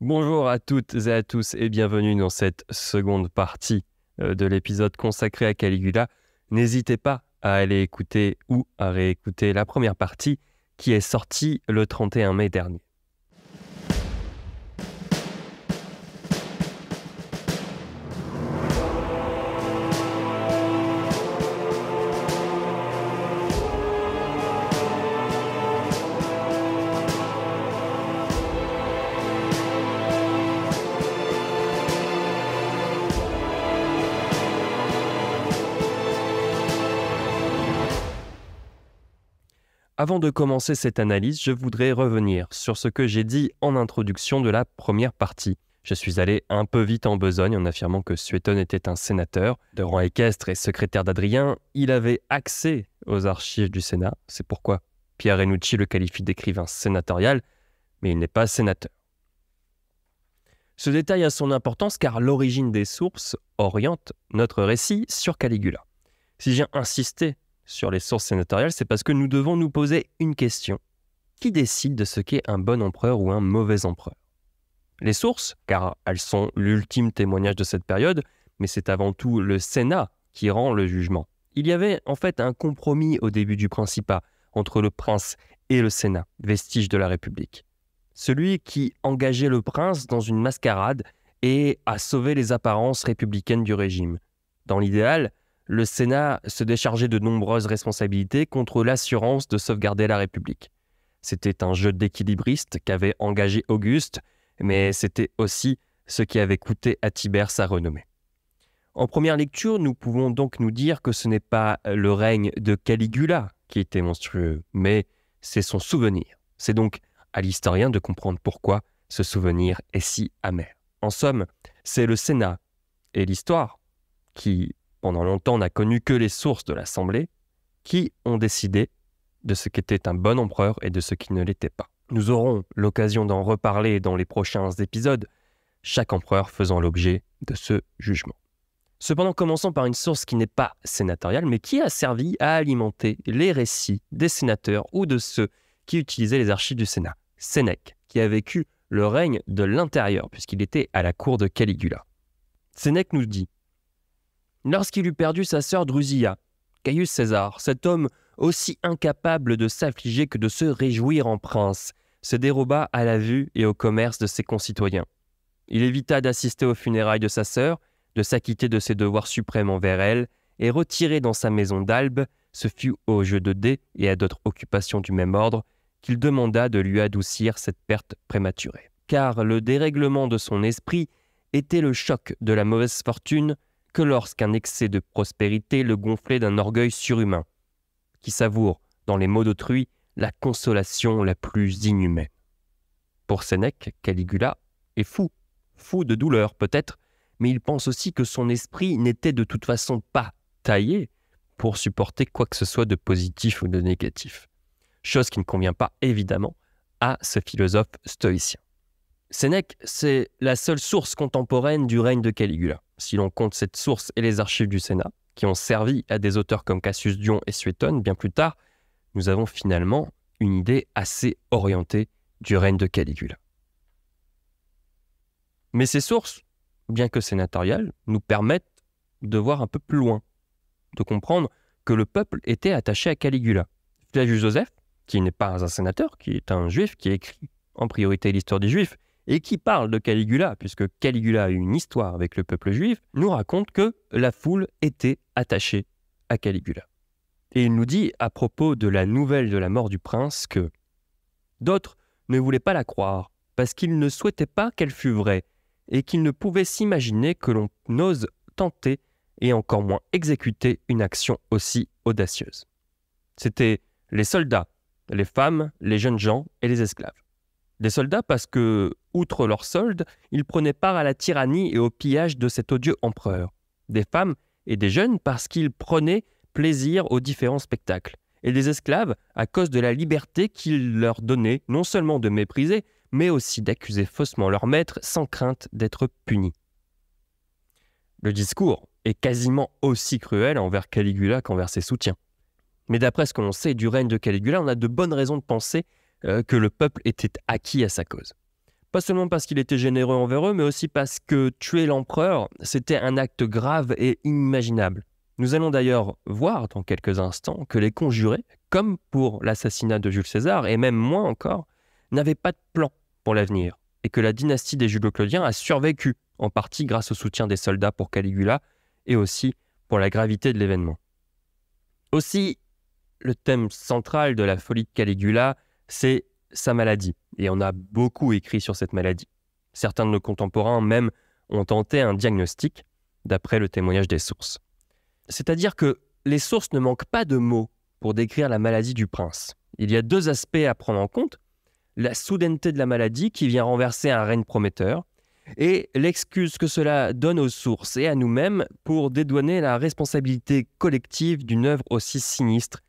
Bonjour à toutes et à tous et bienvenue dans cette seconde partie de l'épisode consacré à Caligula. N'hésitez pas à aller écouter ou à réécouter la première partie qui est sortie le 31 mai dernier. Avant de commencer cette analyse, je voudrais revenir sur ce que j'ai dit en introduction de la première partie. Je suis allé un peu vite en besogne en affirmant que Suétone était un sénateur. De rang équestre et secrétaire d'Adrien, il avait accès aux archives du Sénat. C'est pourquoi Pierre Renucci le qualifie d'écrivain sénatorial, mais il n'est pas sénateur. Ce détail a son importance car l'origine des sources oriente notre récit sur Caligula. Si j'ai insisté sur les sources sénatoriales, c'est parce que nous devons nous poser une question. Qui décide de ce qu'est un bon empereur ou un mauvais empereur ? Les sources, car elles sont l'ultime témoignage de cette période, mais c'est avant tout le Sénat qui rend le jugement. Il y avait en fait un compromis au début du Principat entre le prince et le Sénat, vestige de la République. Celui qui engageait le prince dans une mascarade et a sauvé les apparences républicaines du régime. Dans l'idéal, le Sénat se déchargeait de nombreuses responsabilités contre l'assurance de sauvegarder la République. C'était un jeu d'équilibriste qu'avait engagé Auguste, mais c'était aussi ce qui avait coûté à Tibère sa renommée. En première lecture, nous pouvons donc nous dire que ce n'est pas le règne de Caligula qui était monstrueux, mais c'est son souvenir. C'est donc à l'historien de comprendre pourquoi ce souvenir est si amer. En somme, c'est le Sénat et l'histoire qui pendant longtemps n'a connu que les sources de l'Assemblée, qui ont décidé de ce qu'était un bon empereur et de ce qui ne l'était pas. Nous aurons l'occasion d'en reparler dans les prochains épisodes, chaque empereur faisant l'objet de ce jugement. Cependant, commençons par une source qui n'est pas sénatoriale, mais qui a servi à alimenter les récits des sénateurs ou de ceux qui utilisaient les archives du Sénat. Sénèque, qui a vécu le règne de l'intérieur, puisqu'il était à la cour de Caligula. Sénèque nous dit: lorsqu'il eut perdu sa sœur Drusilla, Caius César, cet homme aussi incapable de s'affliger que de se réjouir en prince, se déroba à la vue et au commerce de ses concitoyens. Il évita d'assister aux funérailles de sa sœur, de s'acquitter de ses devoirs suprêmes envers elle, et retiré dans sa maison d'Albe, ce fut aux jeux de dés et à d'autres occupations du même ordre qu'il demanda de lui adoucir cette perte prématurée. Car le dérèglement de son esprit était le choc de la mauvaise fortune que lorsqu'un excès de prospérité le gonflait d'un orgueil surhumain, qui savoure, dans les maux d'autrui, la consolation la plus inhumaine. Pour Sénèque, Caligula est fou de douleur peut-être, mais il pense aussi que son esprit n'était de toute façon pas taillé pour supporter quoi que ce soit de positif ou de négatif. Chose qui ne convient pas évidemment à ce philosophe stoïcien. Sénèque, c'est la seule source contemporaine du règne de Caligula. Si l'on compte cette source et les archives du Sénat, qui ont servi à des auteurs comme Cassius Dion et Suétone bien plus tard, nous avons finalement une idée assez orientée du règne de Caligula. Mais ces sources, bien que sénatoriales, nous permettent de voir un peu plus loin, de comprendre que le peuple était attaché à Caligula. Flavius Joseph, qui n'est pas un sénateur, qui est un juif, qui écrit en priorité l'histoire des Juifs, et qui parle de Caligula, puisque Caligula a eu une histoire avec le peuple juif, nous raconte que la foule était attachée à Caligula. Et il nous dit à propos de la nouvelle de la mort du prince que d'autres ne voulaient pas la croire, parce qu'ils ne souhaitaient pas qu'elle fût vraie, et qu'ils ne pouvaient s'imaginer que l'on ose tenter et encore moins exécuter une action aussi audacieuse. C'étaient les soldats, les femmes, les jeunes gens et les esclaves. Des soldats parce que, outre leur solde, ils prenaient part à la tyrannie et au pillage de cet odieux empereur. Des femmes et des jeunes parce qu'ils prenaient plaisir aux différents spectacles. Et des esclaves à cause de la liberté qu'il leur donnait non seulement de mépriser, mais aussi d'accuser faussement leur maître sans crainte d'être punis. Le discours est quasiment aussi cruel envers Caligula qu'envers ses soutiens. Mais d'après ce que l'on sait du règne de Caligula, on a de bonnes raisons de penser que le peuple était acquis à sa cause. Pas seulement parce qu'il était généreux envers eux, mais aussi parce que tuer l'empereur, c'était un acte grave et inimaginable. Nous allons d'ailleurs voir dans quelques instants que les conjurés, comme pour l'assassinat de Jules César, et même moins encore, n'avaient pas de plan pour l'avenir, et que la dynastie des Julio-Claudiens a survécu, en partie grâce au soutien des soldats pour Caligula, et aussi pour la gravité de l'événement. Aussi, le thème central de la folie de Caligula, c'est sa maladie, et on a beaucoup écrit sur cette maladie. Certains de nos contemporains même ont tenté un diagnostic, d'après le témoignage des sources. C'est-à-dire que les sources ne manquent pas de mots pour décrire la maladie du prince. Il y a deux aspects à prendre en compte, la soudaineté de la maladie qui vient renverser un règne prometteur, et l'excuse que cela donne aux sources et à nous-mêmes pour dédouaner la responsabilité collective d'une œuvre aussi sinistre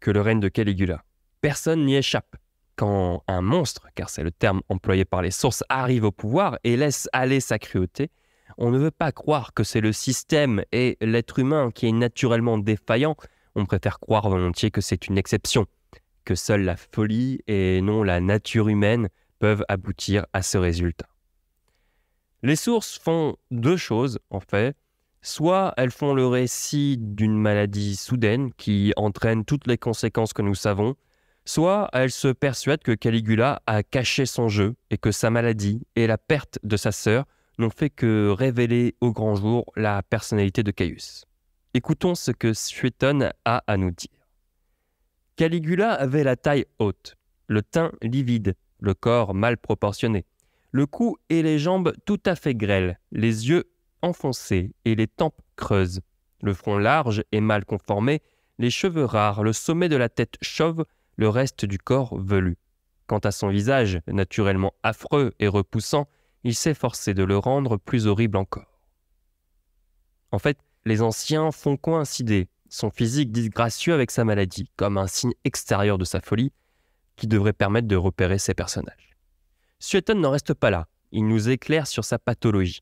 que le règne de Caligula. Personne n'y échappe. Quand un monstre, car c'est le terme employé par les sources, arrive au pouvoir et laisse aller sa cruauté, on ne veut pas croire que c'est le système et l'être humain qui est naturellement défaillant. On préfère croire volontiers que c'est une exception, que seule la folie et non la nature humaine peuvent aboutir à ce résultat. Les sources font deux choses, en fait. Soit elles font le récit d'une maladie soudaine qui entraîne toutes les conséquences que nous savons, soit elles se persuadent que Caligula a caché son jeu et que sa maladie et la perte de sa sœur n'ont fait que révéler au grand jour la personnalité de Caius. Écoutons ce que Suétone a à nous dire. Caligula avait la taille haute, le teint livide, le corps mal proportionné, le cou et les jambes tout à fait grêles, les yeux enfoncés et les tempes creuses, le front large et mal conformé, les cheveux rares, le sommet de la tête chauve, le reste du corps velu. Quant à son visage, naturellement affreux et repoussant, il s'efforçait de le rendre plus horrible encore. En fait, les anciens font coïncider son physique disgracieux avec sa maladie, comme un signe extérieur de sa folie qui devrait permettre de repérer ses personnages. Suétone n'en reste pas là, il nous éclaire sur sa pathologie.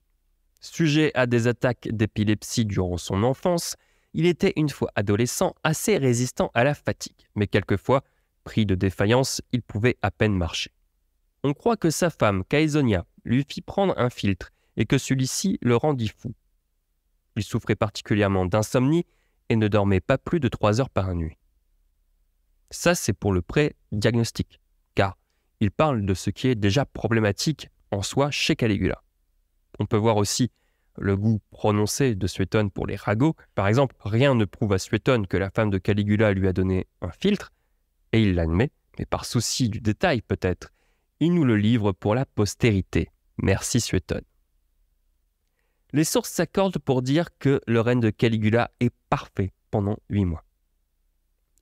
Sujet à des attaques d'épilepsie durant son enfance, il était une fois adolescent assez résistant à la fatigue, mais quelquefois, pris de défaillance, il pouvait à peine marcher. On croit que sa femme, Caesonia, lui fit prendre un philtre et que celui-ci le rendit fou. Il souffrait particulièrement d'insomnie et ne dormait pas plus de 3 heures par nuit. Ça, c'est pour le pré-diagnostic, car il parle de ce qui est déjà problématique en soi chez Caligula. On peut voir aussi le goût prononcé de Suétone pour les ragots. Par exemple, rien ne prouve à Suétone que la femme de Caligula lui a donné un philtre, et il l'admet, mais par souci du détail peut-être, il nous le livre pour la postérité. Merci Suétone. Les sources s'accordent pour dire que le règne de Caligula est parfait pendant 8 mois.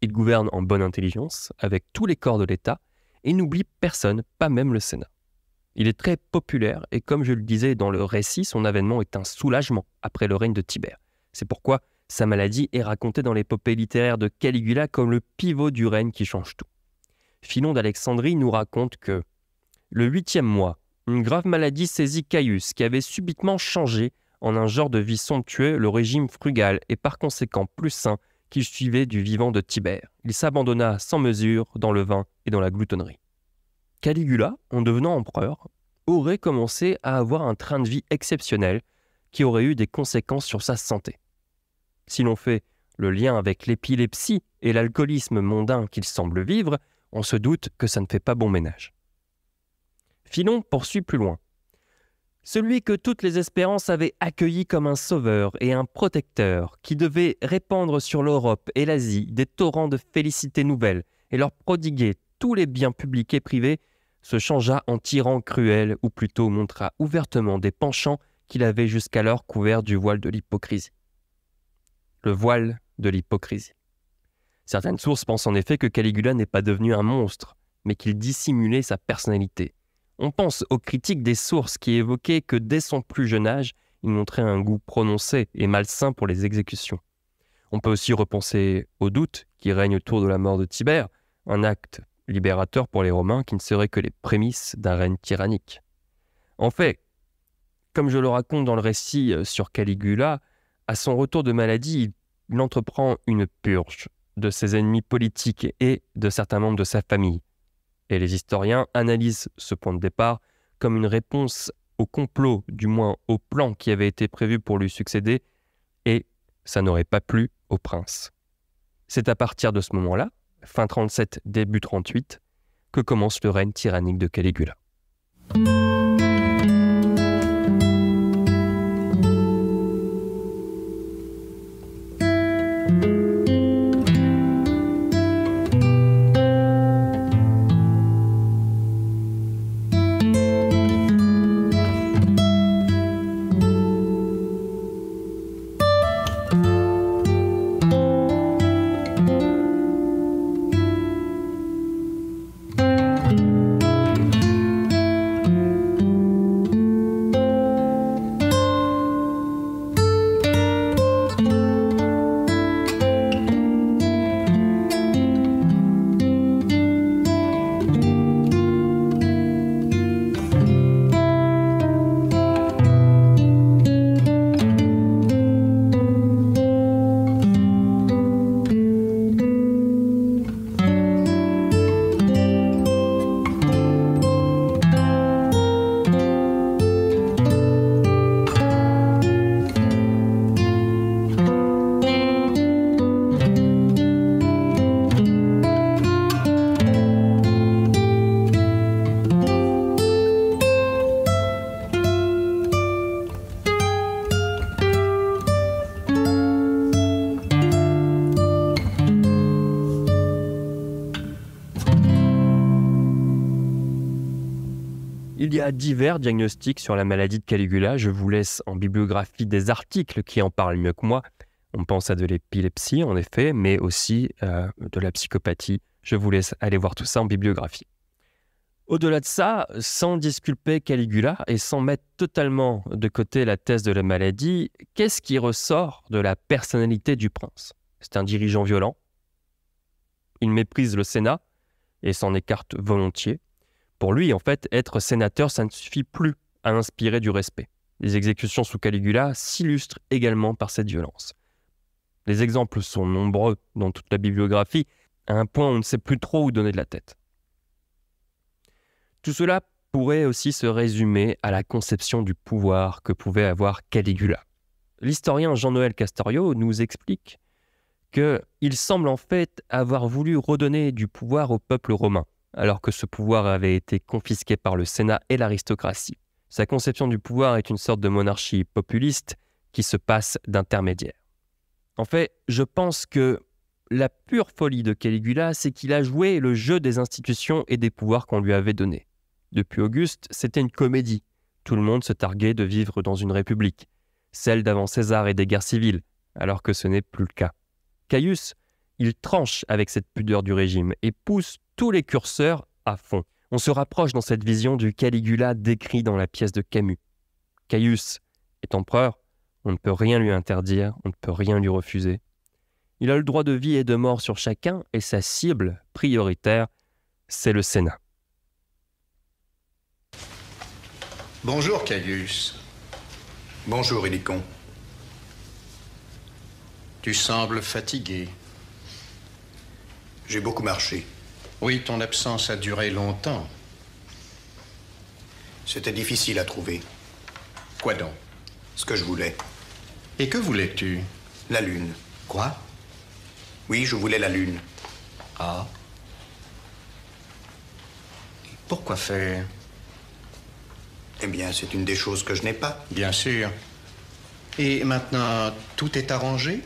Il gouverne en bonne intelligence, avec tous les corps de l'État, et n'oublie personne, pas même le Sénat. Il est très populaire, et comme je le disais dans le récit, son avènement est un soulagement après le règne de Tibère. C'est pourquoi sa maladie est racontée dans l'épopée littéraire de Caligula comme le pivot du règne qui change tout. Philon d'Alexandrie nous raconte que le 8e mois, une grave maladie saisit Caius, qui avait subitement changé en un genre de vie somptueux le régime frugal et par conséquent plus sain qu'il suivait du vivant de Tibère. Il s'abandonna sans mesure dans le vin et dans la gloutonnerie. Caligula, en devenant empereur, aurait commencé à avoir un train de vie exceptionnel qui aurait eu des conséquences sur sa santé. Si l'on fait le lien avec l'épilepsie et l'alcoolisme mondain qu'il semble vivre, on se doute que ça ne fait pas bon ménage. Philon poursuit plus loin. Celui que toutes les espérances avaient accueilli comme un sauveur et un protecteur qui devait répandre sur l'Europe et l'Asie des torrents de félicités nouvelles et leur prodiguer tous les biens publics et privés, se changea en tyran cruel ou plutôt montra ouvertement des penchants qu'il avait jusqu'alors couverts du voile de l'hypocrisie. Le voile de l'hypocrisie. Certaines sources pensent en effet que Caligula n'est pas devenu un monstre, mais qu'il dissimulait sa personnalité. On pense aux critiques des sources qui évoquaient que dès son plus jeune âge, il montrait un goût prononcé et malsain pour les exécutions. On peut aussi repenser au doute qui règne autour de la mort de Tibère, un acte libérateur pour les Romains qui ne serait que les prémices d'un règne tyrannique. En fait, comme je le raconte dans le récit sur Caligula, à son retour de maladie, il entreprend une purge de ses ennemis politiques et de certains membres de sa famille. Et les historiens analysent ce point de départ comme une réponse au complot, du moins au plan qui avait été prévu pour lui succéder, et ça n'aurait pas plu au prince. C'est à partir de ce moment-là, fin 37, début 38, que commence le règne tyrannique de Caligula. Il y a divers diagnostics sur la maladie de Caligula. Je vous laisse en bibliographie des articles qui en parlent mieux que moi. On pense à de l'épilepsie, en effet, mais aussi de la psychopathie. Je vous laisse aller voir tout ça en bibliographie. Au-delà de ça, sans disculper Caligula et sans mettre totalement de côté la thèse de la maladie, qu'est-ce qui ressort de la personnalité du prince? C'est un dirigeant violent. Il méprise le Sénat et s'en écarte volontiers. Pour lui, en fait, être sénateur, ça ne suffit plus à inspirer du respect. Les exécutions sous Caligula s'illustrent également par cette violence. Les exemples sont nombreux dans toute la bibliographie, à un point où on ne sait plus trop où donner de la tête. Tout cela pourrait aussi se résumer à la conception du pouvoir que pouvait avoir Caligula. L'historien Jean-Noël Castorio nous explique qu'il semble en fait avoir voulu redonner du pouvoir au peuple romain, alors que ce pouvoir avait été confisqué par le Sénat et l'aristocratie. Sa conception du pouvoir est une sorte de monarchie populiste qui se passe d'intermédiaire. En fait, je pense que la pure folie de Caligula, c'est qu'il a joué le jeu des institutions et des pouvoirs qu'on lui avait donnés. Depuis Auguste, c'était une comédie. Tout le monde se targuait de vivre dans une république, celle d'avant César et des guerres civiles, alors que ce n'est plus le cas. Caius, il tranche avec cette pudeur du régime et pousse tous les curseurs à fond. On se rapproche dans cette vision du Caligula décrit dans la pièce de Camus. Caius est empereur, on ne peut rien lui interdire, on ne peut rien lui refuser. Il a le droit de vie et de mort sur chacun et sa cible prioritaire, c'est le Sénat. Bonjour, Caius. Bonjour, Hélicon. Tu sembles fatigué. J'ai beaucoup marché. Oui, ton absence a duré longtemps. C'était difficile à trouver. Quoi donc? Ce que je voulais. Et que voulais-tu? La lune. Quoi? Oui, je voulais la lune. Ah. Et pourquoi faire? Eh bien, c'est une des choses que je n'ai pas. Bien sûr. Et maintenant, tout est arrangé?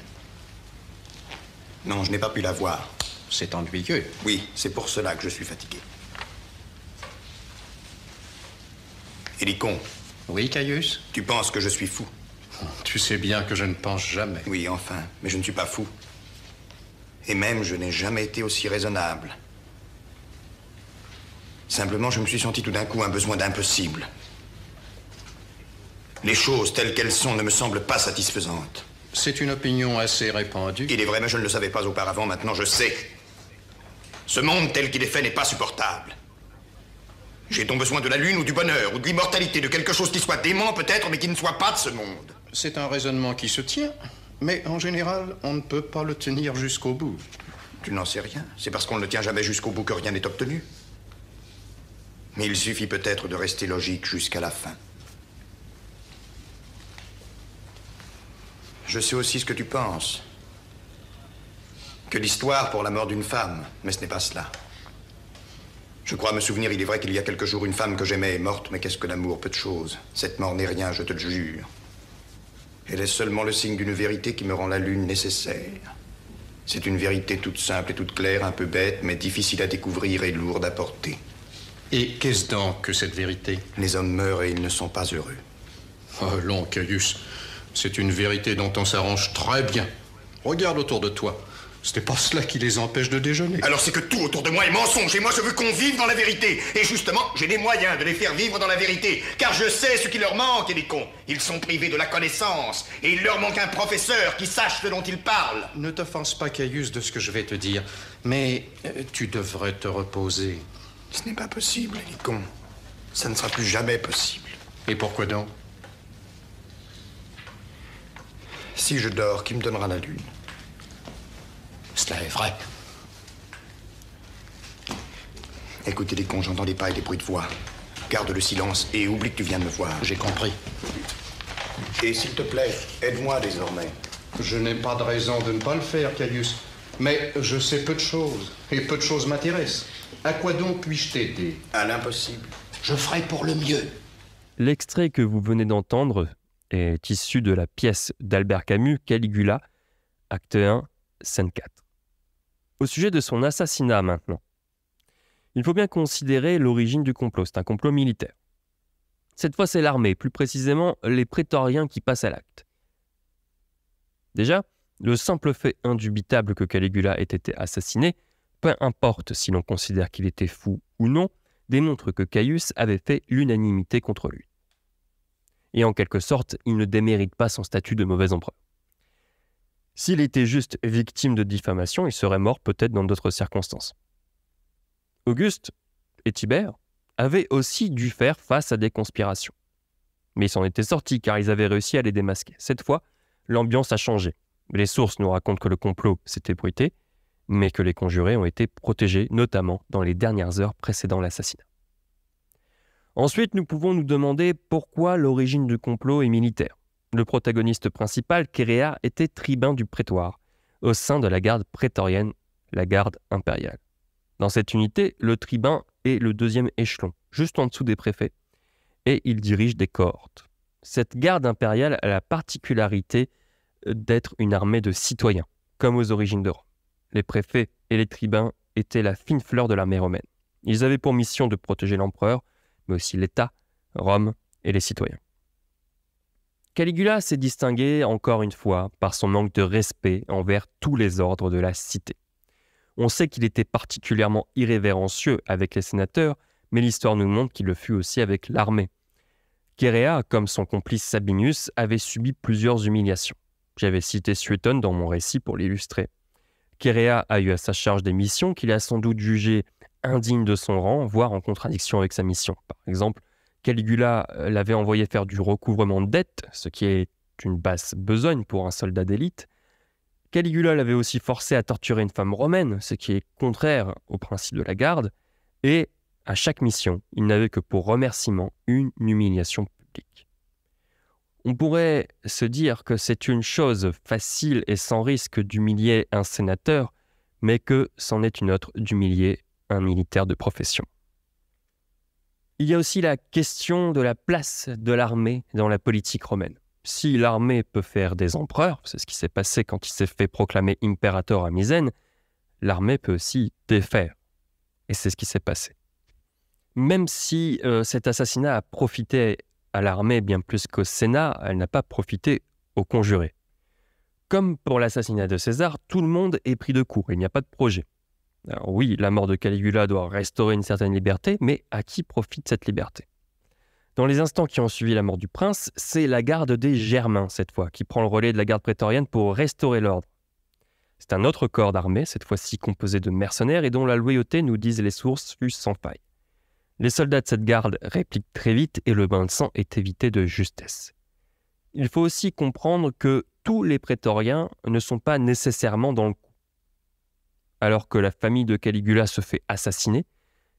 Non, je n'ai pas pu la voir. C'est ennuyeux. Oui, c'est pour cela que je suis fatigué. Hélicon. Oui, Caius? Tu penses que je suis fou? Tu sais bien que je ne pense jamais. Oui, enfin, mais je ne suis pas fou. Et même, je n'ai jamais été aussi raisonnable. Simplement, je me suis senti tout d'un coup un besoin d'impossible. Les choses telles qu'elles sont ne me semblent pas satisfaisantes. C'est une opinion assez répandue. Il est vrai, mais je ne le savais pas auparavant, maintenant je sais. Ce monde tel qu'il est fait n'est pas supportable. J'ai donc besoin de la lune ou du bonheur, ou de l'immortalité, de quelque chose qui soit dément peut-être, mais qui ne soit pas de ce monde. C'est un raisonnement qui se tient, mais en général, on ne peut pas le tenir jusqu'au bout. Tu n'en sais rien. C'est parce qu'on ne le tient jamais jusqu'au bout que rien n'est obtenu. Mais il suffit peut-être de rester logique jusqu'à la fin. Je sais aussi ce que tu penses. Que l'histoire pour la mort d'une femme, mais ce n'est pas cela. Je crois me souvenir, il est vrai qu'il y a quelques jours, une femme que j'aimais est morte, mais qu'est-ce que l'amour, peu de choses. Cette mort n'est rien, je te le jure. Elle est seulement le signe d'une vérité qui me rend la lune nécessaire. C'est une vérité toute simple et toute claire, un peu bête, mais difficile à découvrir et lourde à porter. Et qu'est-ce donc que cette vérité? Les hommes meurent et ils ne sont pas heureux. Oh, long, Caius. C'est une vérité dont on s'arrange très bien. Regarde autour de toi. Ce n'est pas cela qui les empêche de déjeuner. Alors c'est que tout autour de moi est mensonge, et moi je veux qu'on vive dans la vérité. Et justement, j'ai les moyens de les faire vivre dans la vérité, car je sais ce qui leur manque, et les cons. Ils sont privés de la connaissance, et il leur manque un professeur qui sache ce dont ils parlent. Ne t'offense pas, Caius, de ce que je vais te dire, mais tu devrais te reposer. Ce n'est pas possible, les cons. Ça ne sera plus jamais possible. Et pourquoi donc? Si je dors, qui me donnera la lune? Cela est vrai. Écoutez les cons, j'entends des pas et des bruits de voix. Garde le silence et oublie que tu viens de me voir. J'ai compris. Et s'il te plaît, aide-moi désormais. Je n'ai pas de raison de ne pas le faire, Caius. Mais je sais peu de choses, et peu de choses m'intéressent. À quoi donc puis-je t'aider? À l'impossible. Je ferai pour le mieux. L'extrait que vous venez d'entendre est issu de la pièce d'Albert Camus, Caligula, acte 1, scène 4. Au sujet de son assassinat maintenant, il faut bien considérer l'origine du complot. C'est un complot militaire. Cette fois, c'est l'armée, plus précisément les prétoriens qui passent à l'acte. Déjà, le simple fait indubitable que Caligula ait été assassiné, peu importe si l'on considère qu'il était fou ou non, démontre que Caius avait fait l'unanimité contre lui. Et en quelque sorte, il ne démérite pas son statut de mauvais empereur. S'il était juste victime de diffamation, il serait mort peut-être dans d'autres circonstances. Auguste et Tibère avaient aussi dû faire face à des conspirations. Mais ils s'en étaient sortis car ils avaient réussi à les démasquer. Cette fois, l'ambiance a changé. Les sources nous racontent que le complot s'est ébruité, mais que les conjurés ont été protégés, notamment dans les dernières heures précédant l'assassinat. Ensuite, nous pouvons nous demander pourquoi l'origine du complot est militaire. Le protagoniste principal, Chéréa, était tribun du prétoire, au sein de la garde prétorienne, la garde impériale. Dans cette unité, le tribun est le deuxième échelon, juste en dessous des préfets, et il dirige des cohortes. Cette garde impériale a la particularité d'être une armée de citoyens, comme aux origines de Rome. Les préfets et les tribuns étaient la fine fleur de l'armée romaine. Ils avaient pour mission de protéger l'empereur, mais aussi l'État, Rome et les citoyens. Caligula s'est distingué, encore une fois, par son manque de respect envers tous les ordres de la cité. On sait qu'il était particulièrement irrévérencieux avec les sénateurs, mais l'histoire nous montre qu'il le fut aussi avec l'armée. Chéréa, comme son complice Sabinius, avait subi plusieurs humiliations. J'avais cité Suétone dans mon récit pour l'illustrer. Chéréa a eu à sa charge des missions qu'il a sans doute jugées indignes de son rang, voire en contradiction avec sa mission. Par exemple, Caligula l'avait envoyé faire du recouvrement de dettes, ce qui est une basse besogne pour un soldat d'élite. Caligula l'avait aussi forcé à torturer une femme romaine, ce qui est contraire au principe de la garde. Et à chaque mission, il n'avait que pour remerciement une humiliation publique. On pourrait se dire que c'est une chose facile et sans risque d'humilier un sénateur, mais que c'en est une autre d'humilier un militaire de profession. Il y a aussi la question de la place de l'armée dans la politique romaine. Si l'armée peut faire des empereurs, c'est ce qui s'est passé quand il s'est fait proclamer impérator à Misène, l'armée peut aussi défaire. Et c'est ce qui s'est passé. Même si cet assassinat a profité à l'armée bien plus qu'au Sénat, elle n'a pas profité aux conjurés. Comme pour l'assassinat de César, tout le monde est pris de court, il n'y a pas de projet. Alors oui, la mort de Caligula doit restaurer une certaine liberté, mais à qui profite cette liberté? Dans les instants qui ont suivi la mort du prince, c'est la garde des Germains, cette fois, qui prend le relais de la garde prétorienne pour restaurer l'ordre. C'est un autre corps d'armée, cette fois-ci composé de mercenaires et dont la loyauté, nous disent les sources, fut sans faille. Les soldats de cette garde répliquent très vite et le bain de sang est évité de justesse. Il faut aussi comprendre que tous les prétoriens ne sont pas nécessairement dans le coup. Alors que la famille de Caligula se fait assassiner,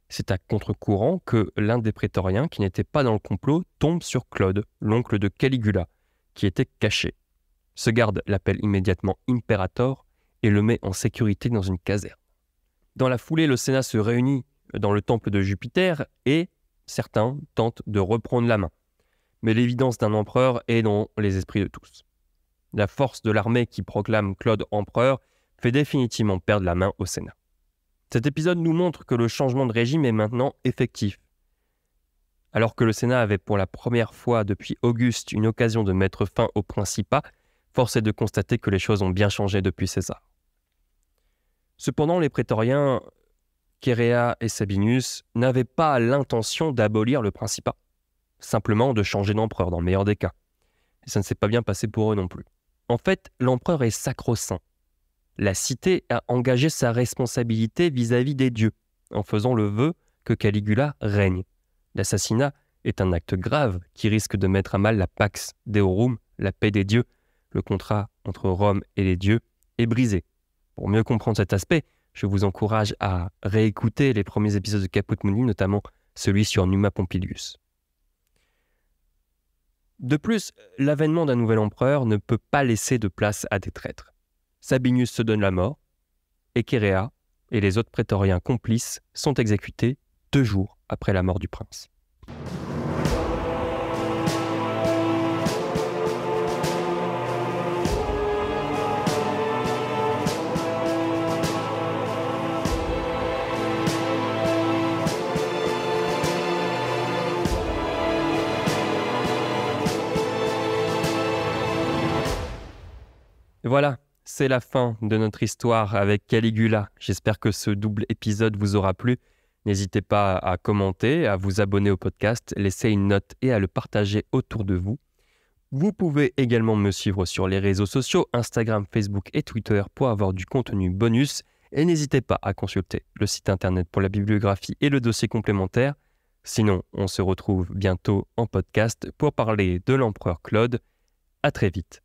C'est à contre-courant que l'un des prétoriens qui n'était pas dans le complot tombe sur Claude, l'oncle de Caligula, qui était caché. Ce garde l'appelle immédiatement Imperator et le met en sécurité dans une caserne. Dans la foulée, le Sénat se réunit dans le temple de Jupiter et certains tentent de reprendre la main. Mais l'évidence d'un empereur est dans les esprits de tous. La force de l'armée qui proclame Claude empereur fait définitivement perdre la main au Sénat. Cet épisode nous montre que le changement de régime est maintenant effectif. Alors que le Sénat avait pour la première fois depuis Auguste une occasion de mettre fin au Principat, force est de constater que les choses ont bien changé depuis César. Cependant, les prétoriens Chéréa et Sabinus n'avaient pas l'intention d'abolir le Principat, simplement de changer d'empereur dans le meilleur des cas. Et ça ne s'est pas bien passé pour eux non plus. En fait, l'empereur est sacro-saint. La cité a engagé sa responsabilité vis-à-vis des dieux, en faisant le vœu que Caligula règne. L'assassinat est un acte grave qui risque de mettre à mal la Pax Deorum, la paix des dieux. Le contrat entre Rome et les dieux est brisé. Pour mieux comprendre cet aspect, je vous encourage à réécouter les premiers épisodes de Caput Mundi, notamment celui sur Numa Pompilius. De plus, l'avènement d'un nouvel empereur ne peut pas laisser de place à des traîtres. Sabinus se donne la mort, et Chéréa et les autres prétoriens complices sont exécutés 2 jours après la mort du prince. Voilà, c'est la fin de notre histoire avec Caligula. J'espère que ce double épisode vous aura plu. N'hésitez pas à commenter, à vous abonner au podcast, laisser une note et à le partager autour de vous. Vous pouvez également me suivre sur les réseaux sociaux, Instagram, Facebook et Twitter pour avoir du contenu bonus. Et n'hésitez pas à consulter le site internet pour la bibliographie et le dossier complémentaire. Sinon, on se retrouve bientôt en podcast pour parler de l'empereur Claude. À très vite.